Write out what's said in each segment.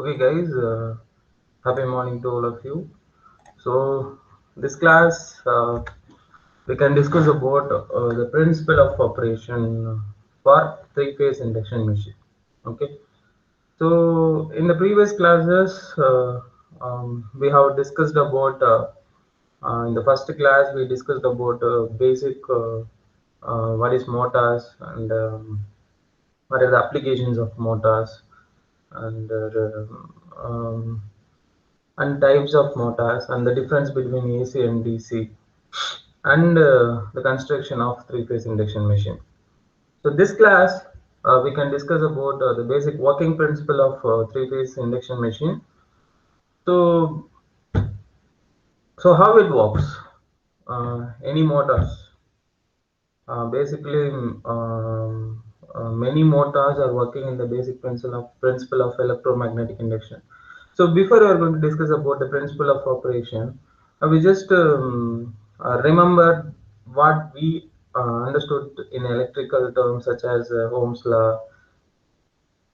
Okay, guys, happy morning to all of you. So, this class we can discuss about the principle of operation for three-phase induction machine. Okay, so in the previous classes, we have discussed about in the first class we discussed about basic what is motors and what are the applications of motors and and types of motors and the difference between AC and DC and the construction of three-phase induction machine. So this class we can discuss about the basic working principle of three-phase induction machine. So how it works? Any motors. Basically, many motors are working in the basic principle of electromagnetic induction. So before we are going to discuss about the principle of operation, we just remember what we understood in electrical terms such as Ohm's law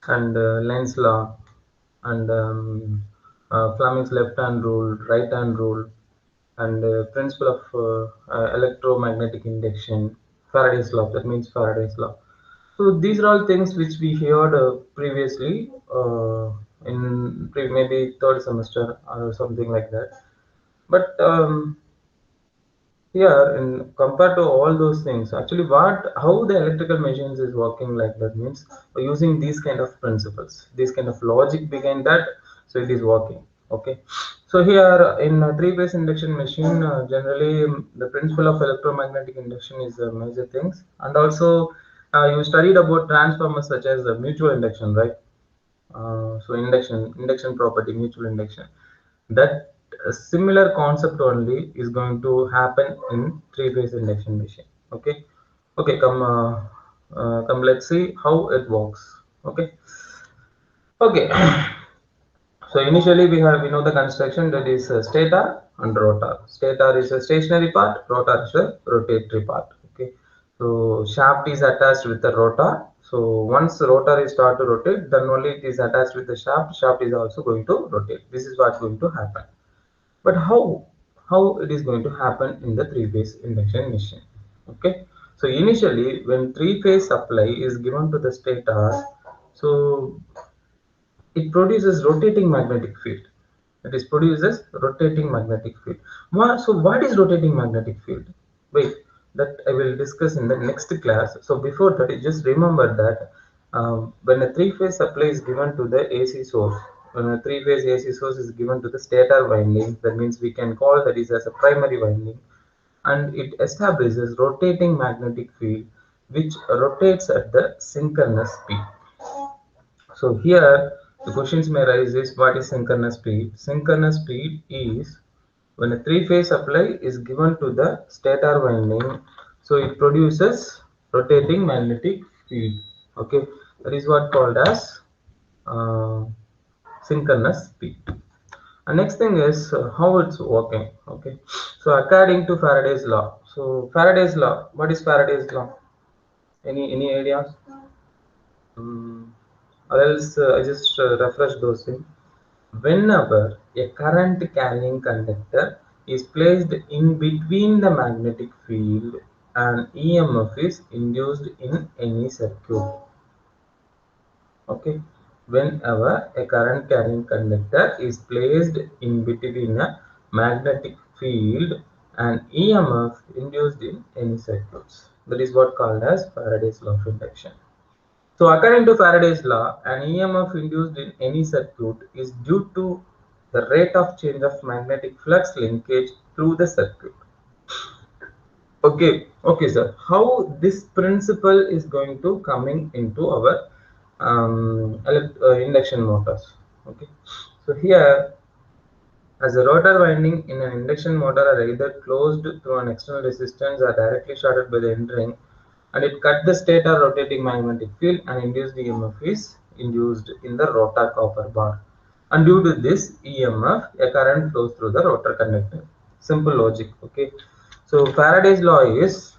and Lenz law and Fleming's left-hand rule, right-hand rule, and principle of electromagnetic induction, Faraday's law. That means Faraday's law. So these are all things which we heard previously in maybe third semester or something like that. But here, in compared to all those things, actually, what how the electrical machines is working like that means using these kind of principles, this kind of logic behind that, so it is working. Okay, so here in a three-phase induction machine, generally the principle of electromagnetic induction is major things, and also you studied about transformers such as mutual induction, right? So induction property, mutual induction. That similar concept only is going to happen in three-phase induction machine. Okay, okay. Come. Let's see how it works. Okay, okay. So initially we know the construction, that is stator and rotor. Stator is a stationary part, rotor is a rotatory part. Okay. So shaft is attached with the rotor. So once the rotor is start to rotate, then only it is attached with the shaft. Shaft is also going to rotate. This is what's going to happen. But how it is going to happen in the three-phase induction machine? Okay. So initially when three-phase supply is given to the stator, so it produces rotating magnetic field. It is produces rotating magnetic field. So what is rotating magnetic field? Wait, that I will discuss in the next class. So before that, you just remember that when a three-phase supply is given to the AC source, when a three-phase AC source is given to the stator winding, that means we can call that is as a primary winding, and it establishes rotating magnetic field which rotates at the synchronous speed. So here the questions may arise is what is synchronous speed? Synchronous speed is when a three-phase supply is given to the stator winding, so it produces rotating magnetic field. Okay, that is what called as uh, synchronous speed. And next thing is how it's working. Okay, so according to Faraday's law. So Faraday's law. What is Faraday's law? Any ideas? Um, or else I just refresh those things. Whenever a current carrying conductor is placed in between the magnetic field, an EMF is induced in any circuit. Okay, whenever a current carrying conductor is placed in between a magnetic field, an EMF induced in any circuits. That is what called as Faraday's law of induction. So according to Faraday's law, an EMF induced in any circuit is due to the rate of change of magnetic flux linkage through the circuit. Okay, sir. How this principle is going to coming into our induction motors? Okay, so here as a rotor winding in an induction motor are either closed through an external resistance or directly shorted by the end ring, and it cut the stator rotating magnetic field and induced EMF is induced in the rotor copper bar. And due to this EMF, a current flows through the rotor conductor. Simple logic. Okay. So Faraday's law is